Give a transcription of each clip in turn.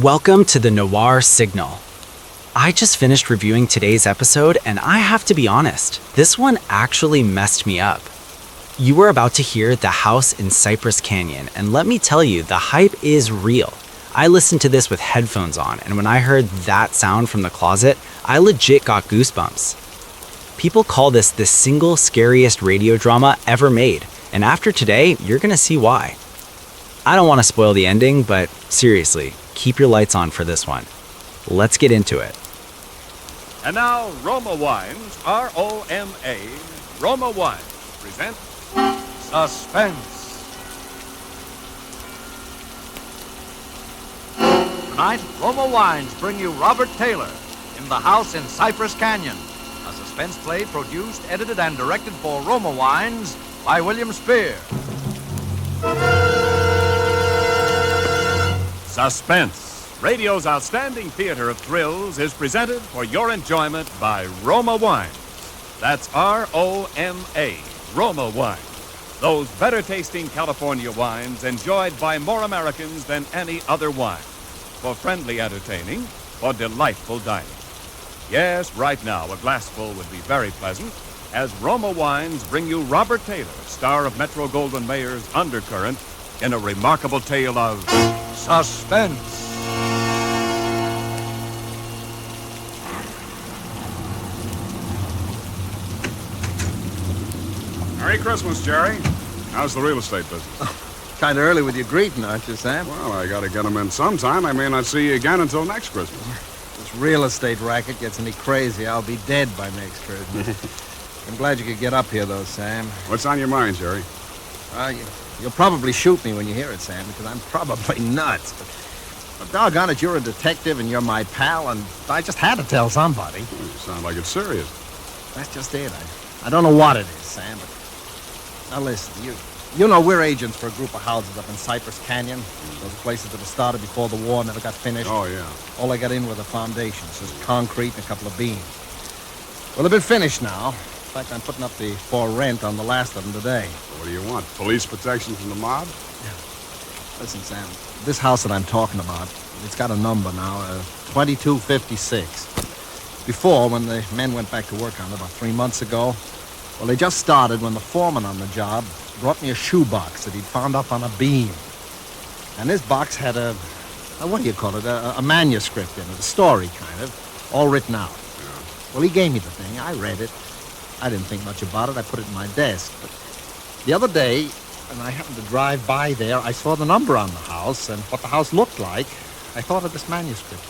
Welcome to the Noir Signal. I just finished reviewing today's episode, and I have to be honest, this one actually messed me up. You were about to hear The House in Cypress Canyon, and let me tell you, the hype is real. I listened to this with headphones on, and when I heard that sound from the closet, I legit got goosebumps. People call this the single scariest radio drama ever made, and after today, you're gonna see why. I don't want to spoil the ending, but seriously, keep your lights on for this one. Let's get into it. And now, Roma Wines, R-O-M-A, Roma Wines present Suspense. Tonight, Roma Wines bring you Robert Taylor in The House in Cypress Canyon, a suspense play produced, edited, and directed for Roma Wines by William Spear. Suspense, radio's outstanding theater of thrills, is presented for your enjoyment by Roma Wines. That's R-O-M-A, Roma Wines. Those better-tasting California wines enjoyed by more Americans than any other wine. For friendly entertaining, for delightful dining. Yes, right now, a glassful would be very pleasant, as Roma Wines bring you Robert Taylor, star of Metro-Goldwyn-Mayer's Undercurrent, in a remarkable tale of suspense. Merry Christmas, Jerry. How's the real estate business? Kind of early with your greeting, aren't you, Sam? Well, I gotta get them in sometime. I may not see you again until next Christmas. This real estate racket gets any crazy, I'll be dead by next Christmas. I'm glad you could get up here, though, Sam. What's on your mind, Jerry? You'll probably shoot me when you hear it, Sam, because I'm probably nuts. But doggone it, you're a detective and you're my pal, and I just had to tell somebody. Well, you sound like it's serious. That's just it. I don't know what it is, Sam, but... Now listen, you know we're agents for a group of houses up in Cypress Canyon. Those places that were started before the war, never got finished. Oh, yeah. All I got in were the foundations, just concrete and a couple of beams. Well, they've been finished now. In fact, I'm putting up the for rent on the last of them today. What do you want? Police protection from the mob? Yeah. Listen, Sam, this house that I'm talking about, it's got a number now, 2256. Before, when the men went back to work on it about 3 months ago, well, they just started when the foreman on the job brought me a shoebox that he'd found up on a beam. And this box had a manuscript in it, a story, kind of, all written out. Yeah. Well, he gave me the thing. I read it. I didn't think much about it. I put it in my desk. But the other day, when I happened to drive by there, I saw the number on the house and what the house looked like. I thought of this manuscript.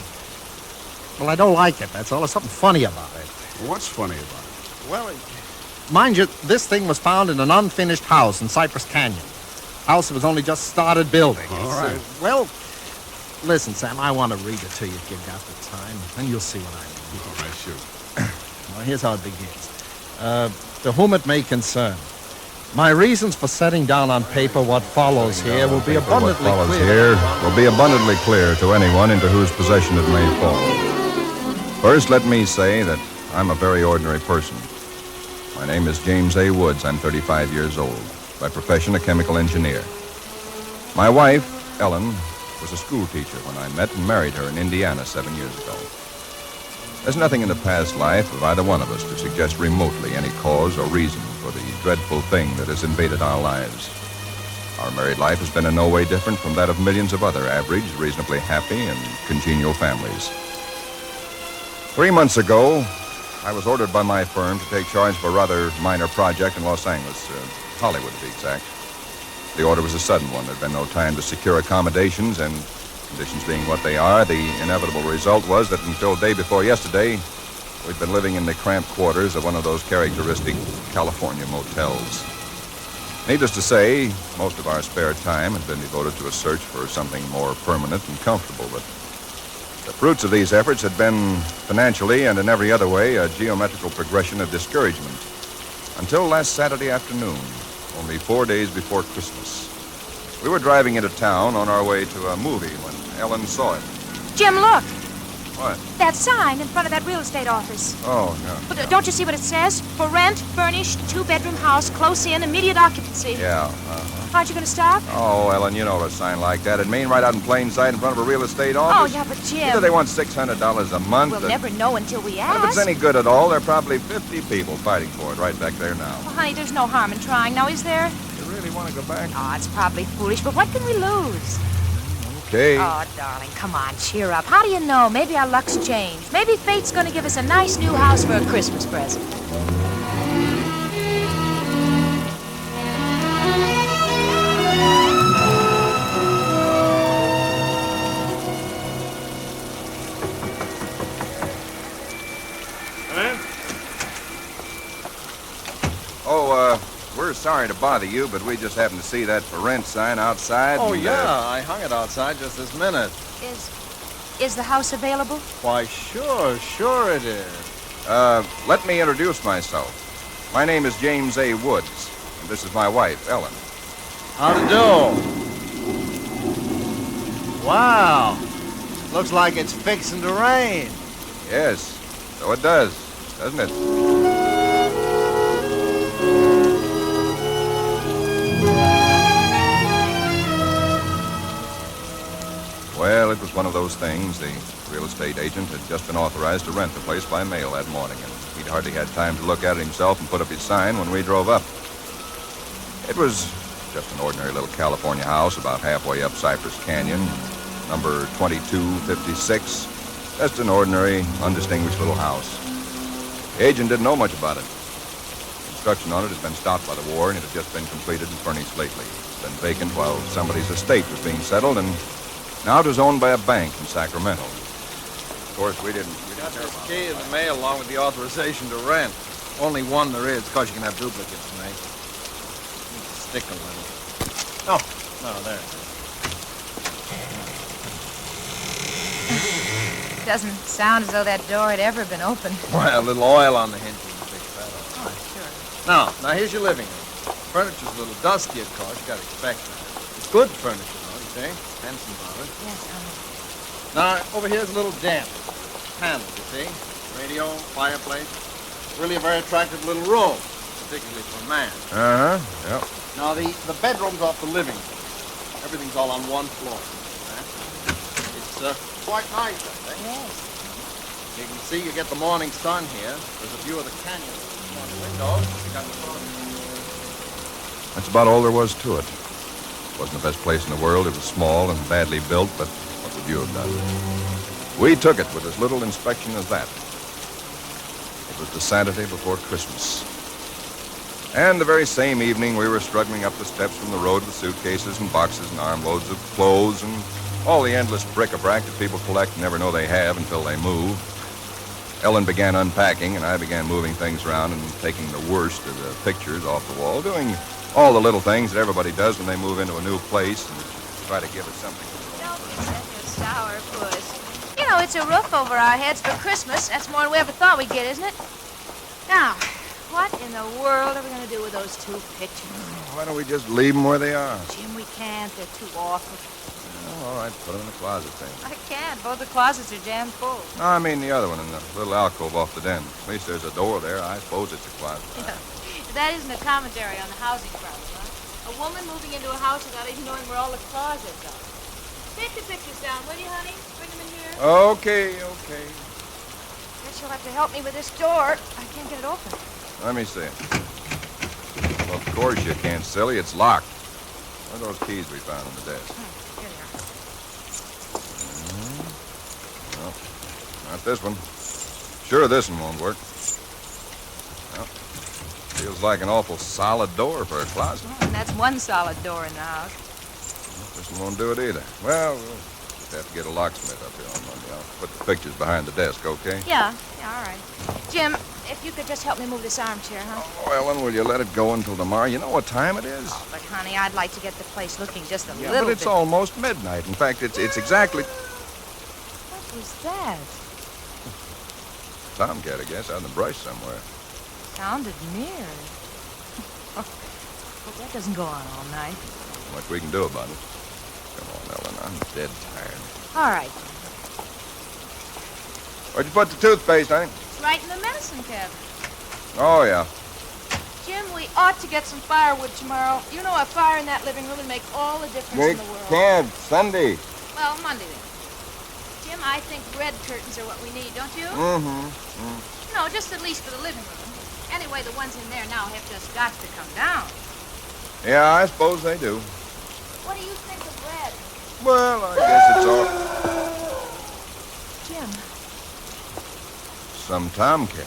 Well, I don't like it, that's all. There's something funny about it. What's funny about it? Well, mind you, this thing was found in an unfinished house in Cypress Canyon. House that was only just started building. All right. Well, listen, Sam, I want to read it to you if you've got the time, and you'll see what I mean. All right, shoot. Well, here's how it begins. To whom it may concern, my reasons for setting down on paper what follows here will be abundantly clear to anyone into whose possession it may fall. First, let me say that I'm a very ordinary person. My name is James A. Woods. I'm 35 years old. By profession, a chemical engineer. My wife, Ellen, was a school teacher when I met and married her in Indiana 7 years ago. There's nothing in the past life of either one of us to suggest remotely any cause or reason for the dreadful thing that has invaded our lives. Our married life has been in no way different from that of millions of other average, reasonably happy, and congenial families. 3 months ago, I was ordered by my firm to take charge of a rather minor project in Los Angeles, Hollywood to be exact. The order was a sudden one. There'd been no time to secure accommodations, and conditions being what they are, the inevitable result was that until day before yesterday, we'd been living in the cramped quarters of one of those characteristic California motels. Needless to say, most of our spare time had been devoted to a search for something more permanent and comfortable, but the fruits of these efforts had been financially and in every other way a geometrical progression of discouragement. Until last Saturday afternoon, only 4 days before Christmas. We were driving into town on our way to a movie when Ellen saw it. Jim, look. What? That sign in front of that real estate office. Oh, no. But don't you see what it says? For rent, furnished, 2-bedroom house, close in, immediate occupancy. Yeah, uh-huh. Aren't you going to stop? Oh, Ellen, you know a sign like that. It mean right out in plain sight in front of a real estate Oh, office. yeah, but Jim... Either they want $600 a month. We'll never know until we And ask. if it's any good at all, there are probably 50 people fighting for it right back there now. Well, honey, there's no harm in trying. Now, is there? You really want to go back? Oh, it's probably foolish, but what can we lose? Okay. Oh, darling, come on, cheer up. How do you know? Maybe our luck's changed. Maybe fate's going to give us a nice new house for a Christmas present. We're sorry to bother you, but we just happened to see that for rent sign outside. Oh, and, yeah, I hung it outside just this minute. Is the house available? Why, sure it is. Let me introduce myself. My name is James A. Woods, and this is my wife, Ellen. How to do? Wow. Looks like it's fixing to rain. Yes, so it does, doesn't it? Well, it was one of those things. The real estate agent had just been authorized to rent the place by mail that morning, and he'd hardly had time to look at it himself and put up his sign when we drove up. It was just an ordinary little California house about halfway up Cypress Canyon, number 2256. Just an ordinary, undistinguished little house. The agent didn't know much about it. Construction on it had been stopped by the war, and it had just been completed and furnished lately. It's been vacant while somebody's estate was being settled, and now it was owned by a bank in Sacramento. Of course, we didn't Got care this about key in the mail along with the authorization to rent. Only one there is. Of course, you can have duplicates made. Need to stick a little. No, there. Doesn't sound as though that door had ever been opened. Well, a little oil on the hinges and fix that up. Oh, sure. Now here's your living room. Furniture's a little dusty, of course. You gotta expect that. It's good furniture, though, you see? Handsome about it. Yes, honey. Now, over here's a little damp. Panel, you see? Radio, fireplace. Really a very attractive little room, particularly for a man. Uh-huh, yep. Now, the bedroom's off the living room. Everything's all on one floor. It's quite nice, I think. Yes. You can see you get the morning sun here. There's a view of the canyon from the windows. You got the That's about all there was to it. It wasn't the best place in the world. It was small and badly built, but what would you have done? We took it with as little inspection as that. It was the Saturday before Christmas. And the very same evening, we were struggling up the steps from the road with suitcases and boxes and armloads of clothes and all the endless bric-a-brac that people collect and never know they have until they move. Ellen began unpacking, and I began moving things around and taking the worst of the pictures off the wall, doing all the little things that everybody does when they move into a new place and try to give it something. Don't be such a sourpuss. You know, it's a roof over our heads for Christmas. That's more than we ever thought we'd get, isn't it? Now, what in the world are we going to do with those two pictures? Why don't we just leave them where they are? Jim, we can't. They're too awful. Oh, all right, put them in the closet then. I can't. Both the closets are jammed full. No, I mean the other one in the little alcove off the den. At least there's a door there. I suppose it's a closet. Yeah. That isn't a commentary on the housing problem, huh? A woman moving into a house without even knowing where all the closets are. Take the pictures down, will you, honey? Bring them in here. Okay. Guess you'll have to help me with this door. I can't get it open. Let me see it. Well, of course you can't, silly. It's locked. What are those keys we found on the desk? Here they are. No, not this one. Sure, this one won't work. Well, feels like an awful solid door for a closet. And that's one solid door in the house. This one won't do it either. Well, we'll just have to get a locksmith up here on Monday. I'll put the pictures behind the desk, okay? Yeah, all right. Jim, if you could just help me move this armchair, huh? Oh, Ellen, will you let it go until tomorrow? You know what time it is? Oh, but honey, I'd like to get the place looking just a Yeah, little but it's bit. almost midnight. In fact, it's exactly... What was that? Tomcat, I guess, out in the brush somewhere. Sounded near. But that doesn't go on all night. Not much we can do about it. Come on, Ellen, I'm dead tired. All right. Where'd you put the toothpaste, honey? It's right in the medicine cabinet. Oh, yeah. Jim, we ought to get some firewood tomorrow. You know, a fire in that living room would make all the difference in the world. Can't. Sunday. Well, Monday then. Jim, I think red curtains are what we need, don't you? No, just at least for the living room. Anyway, the ones in there now have just got to come down. Yeah, I suppose they do. What do you think of red? Well, I guess it's all... Jim. Some tomcat.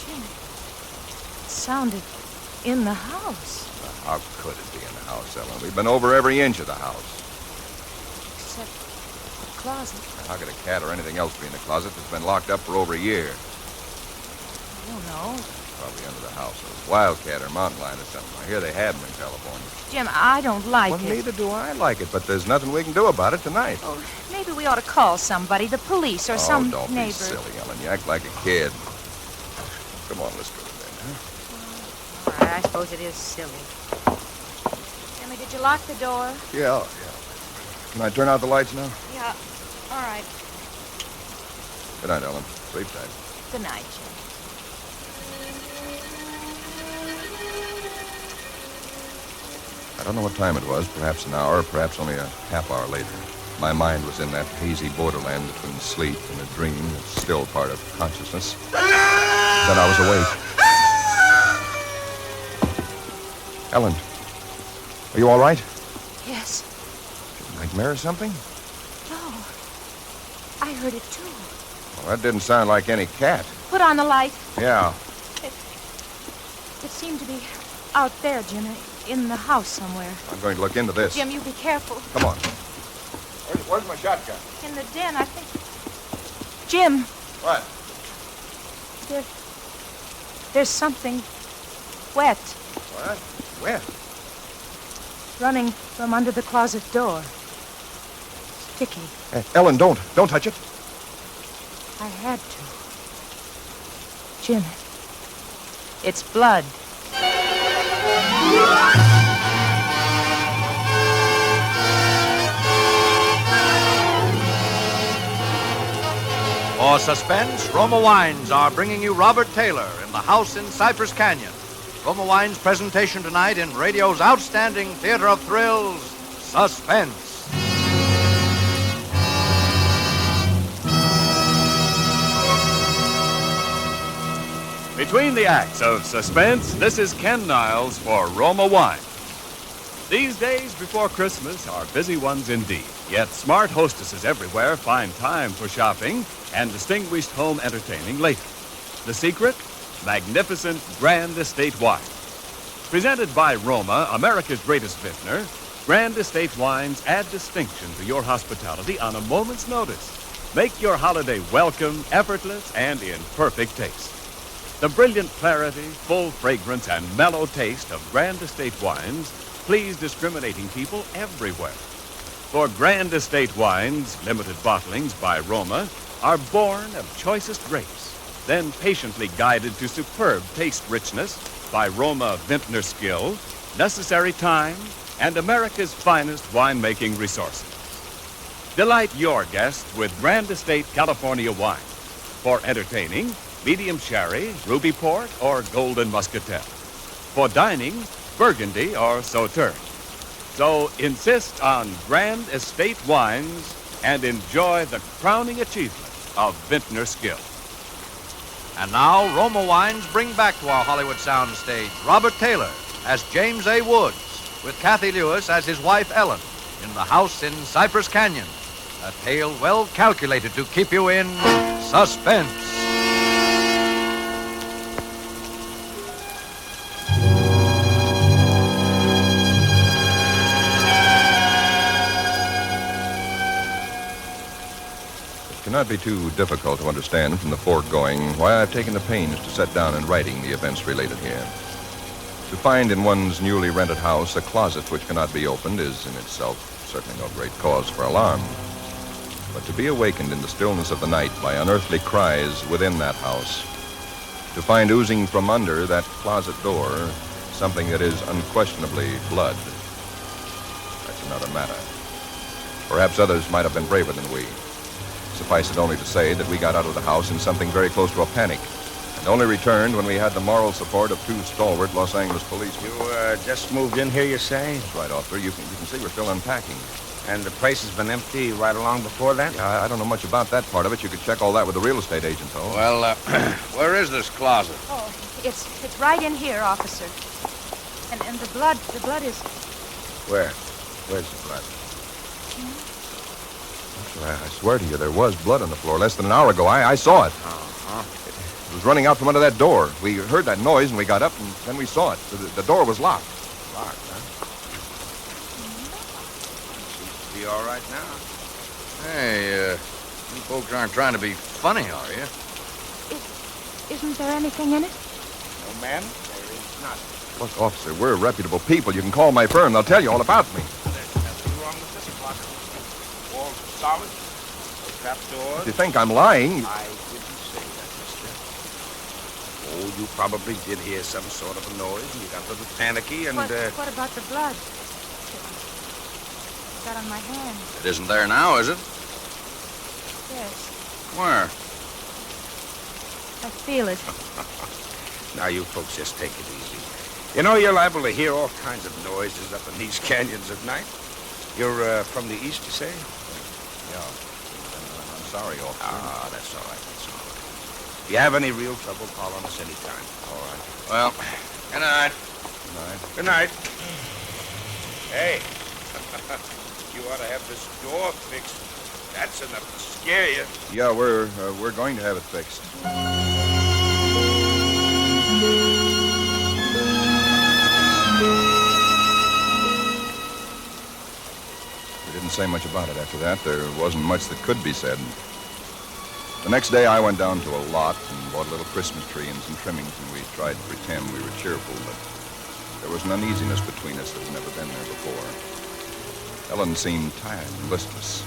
Jim. It sounded in the house. How could it be in the house, Ellen? We've been over every inch of the house. Except the closet. How could a cat or anything else be in the closet that's been locked up for over a year? I don't know. Probably under the house. A wildcat or mountain lion or something. I hear they have them in California. Jim, I don't like Well, it. neither do I like it, but there's nothing we can do about it tonight. Oh, maybe we ought to call somebody, the police or some don't neighbor. be silly, Ellen. You act like a kid. Come on, let's go to bed, huh? All right, I suppose it is silly. Jimmy, did you lock the door? Yeah. Can I turn out the lights now? Yeah. All right. Good night, Ellen. Sleep tight. Good night, Jim. I don't know what time it was, perhaps an hour, or perhaps only a half hour later. My mind was in that hazy borderland between sleep and a dream that's still part of consciousness. Then I was awake. Ellen, are you all right? Yes. Nightmare or something? No. I heard it, too. Well, that didn't sound like any cat. Put on the light. Yeah. It seemed to be out there, Jim, in the house somewhere. I'm going to look into this. Jim, you be careful. Come on. Where's my shotgun? In the den, I think. Jim, What? there's something wet What? Where? running from under the closet door. Sticky. Hey, Ellen, don't touch it. I had to. Jim, it's blood. For Suspense, Roma Wines are bringing you Robert Taylor in The House in Cypress Canyon. Roma Wines' presentation tonight in radio's outstanding theater of thrills, Suspense. Between the acts of Suspense, this is Ken Niles for Roma Wine. These days before Christmas are busy ones indeed, yet smart hostesses everywhere find time for shopping and distinguished home entertaining later. The secret? Magnificent Grand Estate wine. Presented by Roma, America's greatest vintner, Grand Estate wines add distinction to your hospitality on a moment's notice. Make your holiday welcome, effortless, and in perfect taste. The brilliant clarity, full fragrance, and mellow taste of Grand Estate wines please discriminating people everywhere. For Grand Estate wines, limited bottlings by Roma, are born of choicest grapes, then patiently guided to superb taste richness by Roma vintner skill, necessary time, and America's finest winemaking resources. Delight your guests with Grand Estate California wine. For entertaining, medium sherry, ruby port, or golden muscatel. For dining, Burgundy or Sauterne. So insist on Grand Estate wines and enjoy the crowning achievement of vintner skill. And now, Roma Wines bring back to our Hollywood soundstage Robert Taylor as James A. Woods, with Cathy Lewis as his wife Ellen, in The House in Cypress Canyon. A tale well calculated to keep you in suspense. It cannot be too difficult to understand from the foregoing why I've taken the pains to set down in writing the events related here. To find in one's newly rented house a closet which cannot be opened is in itself certainly no great cause for alarm. But to be awakened in the stillness of the night by unearthly cries within that house, to find oozing from under that closet door something that is unquestionably blood, that's another matter. Perhaps others might have been braver than we. Suffice it only to say that we got out of the house in something very close to a panic, and only returned when we had the moral support of 2 stalwart Los Angeles policemen. You just moved in here, you say? That's right, officer. You can see we're still unpacking. And the place has been empty right along before that? Yeah, I don't know much about that part of it. You could check all that with the real estate agent, though. Well, where is this closet? Oh, it's right in here, officer. And the blood is... Where? Where's the blood? I swear to you, there was blood on the floor less than an hour ago. I saw it. Uh-huh. It was running out from under that door. We heard that noise, and we got up, and then we saw it. The door was locked. Locked, huh? Seems to be all right now. Hey, you folks aren't trying to be funny, are you? Isn't there anything in it? No, ma'am, there is not. Look, officer, we're reputable people. You can call my firm. They'll tell you all about me. There's nothing wrong with this closet. Walls are solid. No trapdoors. If you think I'm lying... I didn't say that, mister. Oh, you probably did hear some sort of a noise, and you got a little panicky, and, What about the blood? Got on my hand. It isn't there now, is it? Yes, Where? I feel it. Now, you folks just take it easy. You know, you're liable to hear all kinds of noises up in these canyons at night. You're from the east, you say? Yeah. I'm sorry, officer. Ah, that's all right, that's all right. If you have any real trouble, call on us anytime. All right. Well, good night. Good night. Good night. Hey, you ought to have this door fixed. That's enough to scare you. Yeah, we're going to have it fixed. We didn't say much about it after that. There wasn't much that could be said. The next day, I went down to a lot and bought a little Christmas tree and some trimmings, and we tried to pretend we were cheerful, but there was an uneasiness between us that had never been there before. Ellen seemed tired and listless.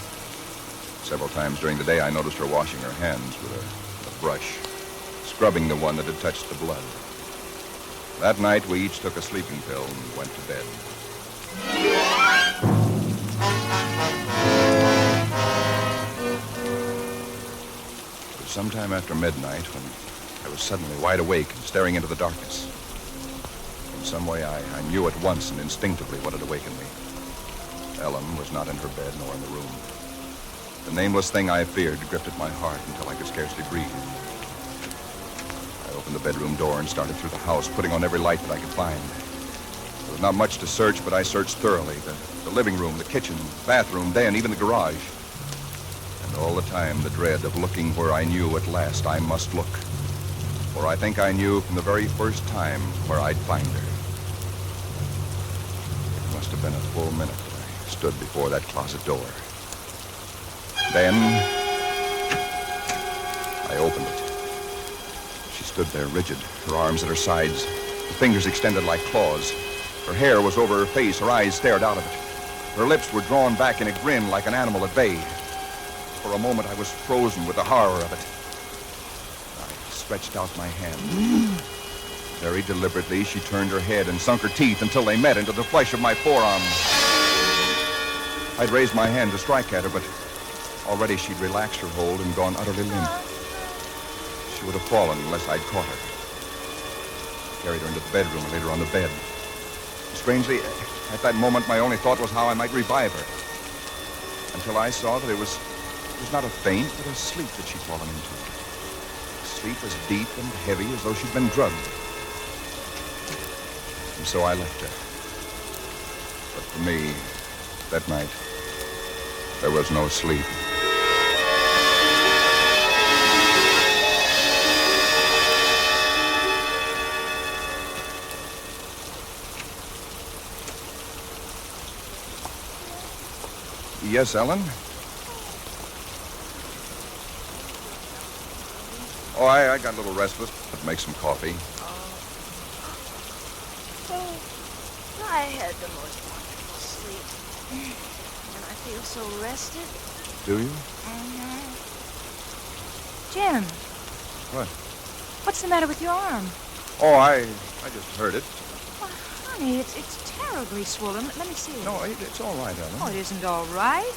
Several times during the day, I noticed her washing her hands with a brush, scrubbing the one that had touched the blood. That night, we each took a sleeping pill and went to bed. It was sometime after midnight when I was suddenly wide awake and staring into the darkness. In some way, I knew at once and instinctively what had awakened me. Ellen was not in her bed nor in the room. The nameless thing I feared gripped at my heart until I could scarcely breathe. I opened the bedroom door and started through the house, putting on every light that I could find. There was not much to search, but I searched thoroughly. The living room, the kitchen, bathroom, den, even the garage. And all the time, the dread of looking where I knew at last I must look. For I think I knew from the very first time where I'd find her. It must have been a full minute that I stood before that closet door. Then, I opened it. She stood there rigid, her arms at her sides, her fingers extended like claws. Her hair was over her face, her eyes stared out of it. Her lips were drawn back in a grin like an animal at bay. For a moment, I was frozen with the horror of it. I stretched out my hand. Very deliberately, she turned her head and sunk her teeth until they met into the flesh of my forearm. I'd raised my hand to strike at her, but already she'd relaxed her hold and gone utterly limp. She would have fallen unless I'd caught her. I carried her into the bedroom and laid her on the bed. Strangely, at that moment, my only thought was how I might revive her. Until I saw that it was not a faint, but a sleep that she'd fallen into. A sleep as deep and heavy as though she'd been drugged. And so I left her. But for me, that night, there was no sleep. Yes, Ellen? Oh, I got a little restless. Let's make some coffee. Oh, I had the most wonderful sleep. And I feel so rested. Do you? Jim. What? What's the matter with your arm? Oh, I just heard it. Oh, honey, it's terribly swollen. Let me see it. No, it's all right, Ellen. Oh, it isn't all right.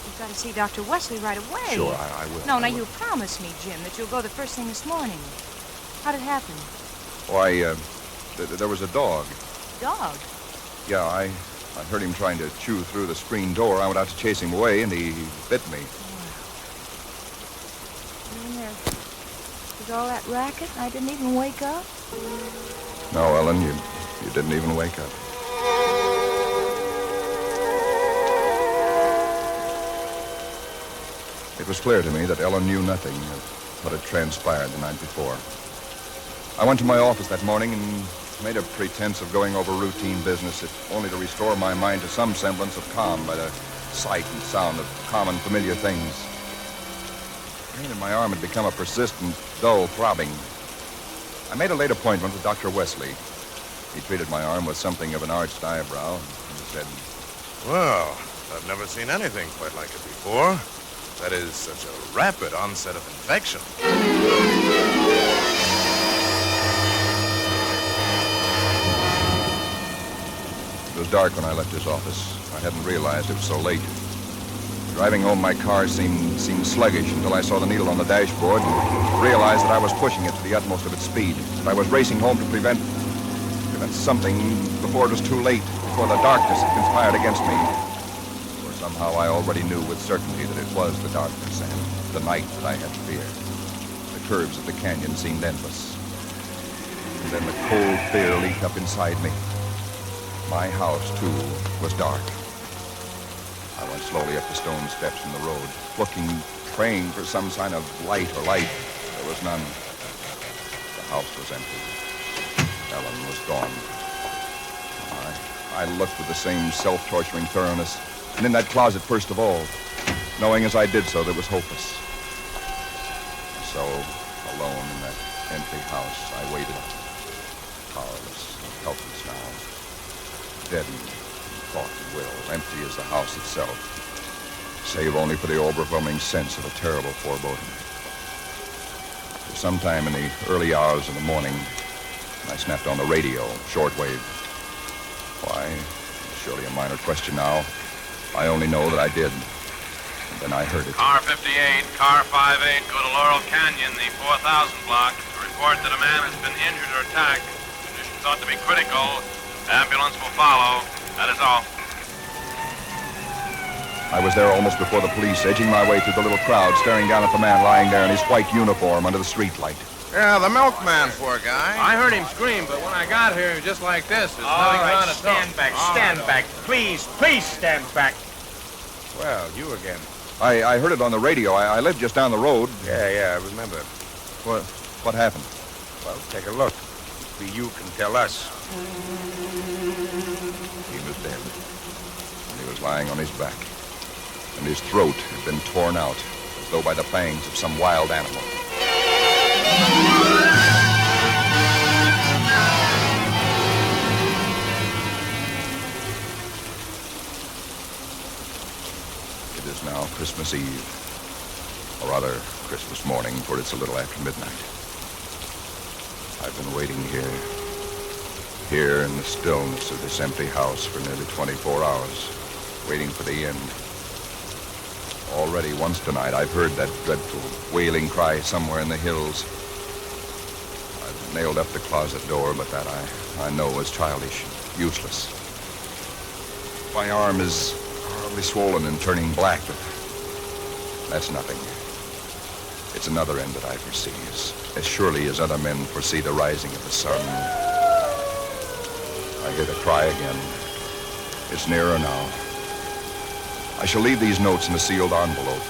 You've got to see Dr. Wesley right away. Sure, I will. No, I now will. you promise me, Jim, that you'll go the first thing this morning. How'd it happen? Why, there was a dog. Dog? Yeah, I heard him trying to chew through the screen door. I went out to chase him away, and he bit me. And there was all that racket, and I didn't even wake up? No, Ellen, you didn't even wake up. It was clear to me that Ellen knew nothing of what had transpired the night before. I went to my office that morning and made a pretense of going over routine business, if only to restore my mind to some semblance of calm by the sight and sound of common, familiar things. The pain in my arm had become a persistent, dull throbbing. I made a late appointment with Dr. Wesley. He treated my arm with something of an arched eyebrow, and he said, Well, I've never seen anything quite like it before. That is such a rapid onset of infection. It was dark when I left his office. I hadn't realized it was so late. Driving home, my car seemed sluggish until I saw the needle on the dashboard and realized that I was pushing it to the utmost of its speed. That I was racing home to prevent something before it was too late, before the darkness had conspired against me. For somehow I already knew with certainty that it was the darkness and the night that I had to fear. The curves of the canyon seemed endless. And then the cold fear leaped up inside me. My house, too, was dark. I went slowly up the stone steps in the road, looking, praying for some sign of light or light. There was none. The house was empty. Ellen was gone. I looked with the same self-torturing thoroughness, and in that closet first of all, knowing as I did so that it was hopeless. So, alone in that empty house, I waited, powerless, helpless now, deadened in thought and will, empty as the house itself, save only for the overwhelming sense of a terrible foreboding. Sometime in the early hours of the morning, I snapped on the radio, shortwave. Why, surely a minor question now. I only know that I did. And then I heard it. Car 58, car 58, go to Laurel Canyon, the 4000 block. Report that a man has been injured or attacked. Condition thought to be critical. Ambulance will follow. That is all. I was there almost before the police, edging my way through the little crowd, staring down at the man lying there in his white uniform under the streetlight. Yeah, the milkman, poor guy. I heard him scream, but when I got here, he was just like this. There's nothing on it. Stand back. Please stand back. Well, you again. I heard it on the radio. I lived just down the road. Yeah, I remember. What happened? Well, take a look. Maybe you can tell us. He was dead. And he was lying on his back. And his throat had been torn out, as though by the fangs of some wild animal. It is now Christmas Eve, or rather Christmas morning, for it's a little after midnight. I've been waiting here in the stillness of this empty house for nearly 24 hours, waiting for the end. Already once tonight I've heard that dreadful wailing cry somewhere in the hills. I've nailed up the closet door, but that I know is childish, useless. My arm is horribly swollen and turning black, but that's nothing. It's another end that I foresee, as surely as other men foresee the rising of the sun. I hear the cry again. It's nearer now. I shall leave these notes in a sealed envelope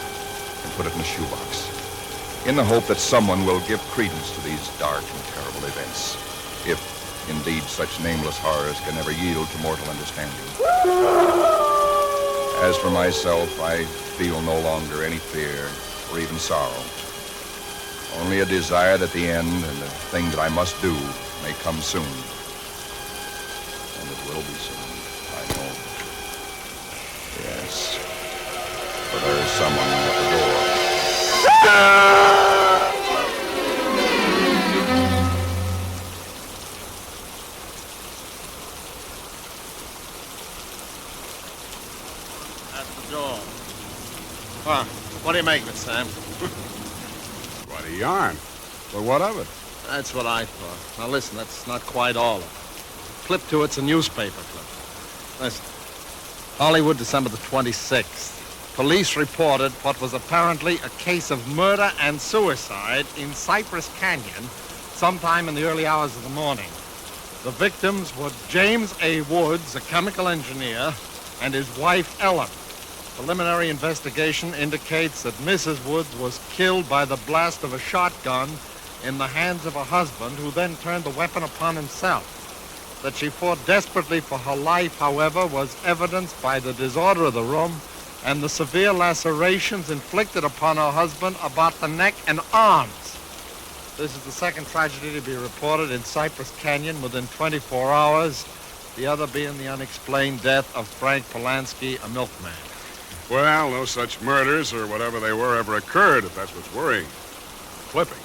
and put it in a shoebox, in the hope that someone will give credence to these dark and terrible events, if indeed such nameless horrors can ever yield to mortal understanding. As for myself, I feel no longer any fear or even sorrow, only a desire that the end and the thing that I must do may come soon. And it will be soon, I know. Yes, for there is someone at the door. That's the door. What do you make of it, Sam? Quite a yarn. But what of it? That's what I thought. Now listen, that's not quite all of it. Clip to it's a newspaper clip. Listen. Hollywood, December the 26th. Police reported what was apparently a case of murder and suicide in Cypress Canyon sometime in the early hours of the morning. The victims were James A. Woods, a chemical engineer, and his wife, Ellen. Preliminary investigation indicates that Mrs. Woods was killed by the blast of a shotgun in the hands of a husband who then turned the weapon upon himself. That she fought desperately for her life, however, was evidenced by the disorder of the room and the severe lacerations inflicted upon her husband about the neck and arms. This is the second tragedy to be reported in Cypress Canyon within 24 hours, the other being the unexplained death of Frank Polanski, a milkman. Well, no such murders or whatever they were ever occurred, if that's what's worrying. Clipping.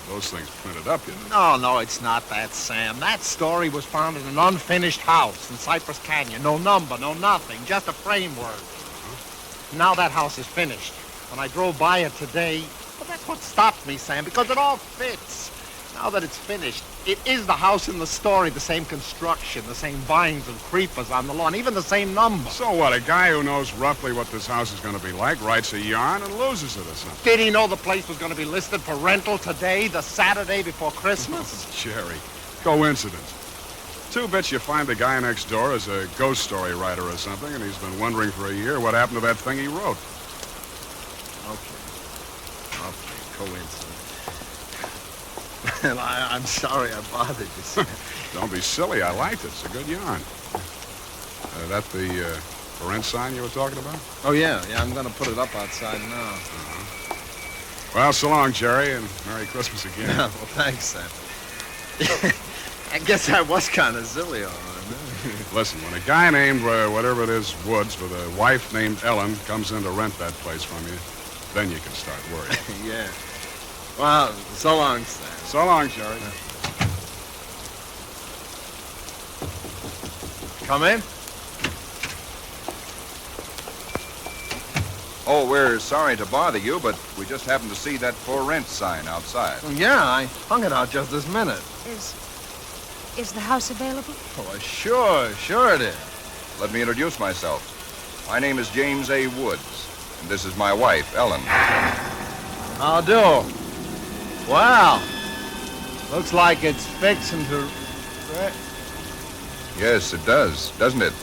Those things printed up, you know. No, it's not that, Sam. That story was found in an unfinished house in Cypress Canyon. No number, no nothing, just a framework. Now that house is finished. When I drove by it today, well, that's what stopped me, Sam, because it all fits. Now that it's finished, it is the house in the story, the same construction, the same vines and creepers on the lawn, even the same number. So what, a guy who knows roughly what this house is going to be like writes a yarn and loses it or something? Did he know the place was going to be listed for rental today, the Saturday before Christmas? Jerry, coincidence. Two bits you find the guy next door is a ghost story writer or something, and he's been wondering for a year what happened to that thing he wrote. Okay, coincidence. Well, I'm sorry I bothered you, Sam. Don't be silly. I liked it. It's a good yarn. That the for rent sign you were talking about? Oh, yeah, I'm going to put it up outside now. Well, so long, Jerry, and Merry Christmas again. Well, thanks, Sam. I guess I was kind of silly, all right. Listen, when a guy named, whatever it is, Woods, with a wife named Ellen comes in to rent that place from you, then you can start worrying. Yeah. Well, so long, Sam. So long, Jerry. Come in. Oh, we're sorry to bother you, but we just happened to see that for rent sign outside. Yeah, I hung it out just this minute. Is the house available? Oh, sure it is. Let me introduce myself. My name is James A. Woods, and this is my wife, Ellen. How do? Wow. Looks like it's fixing to... Yes, it does, doesn't it?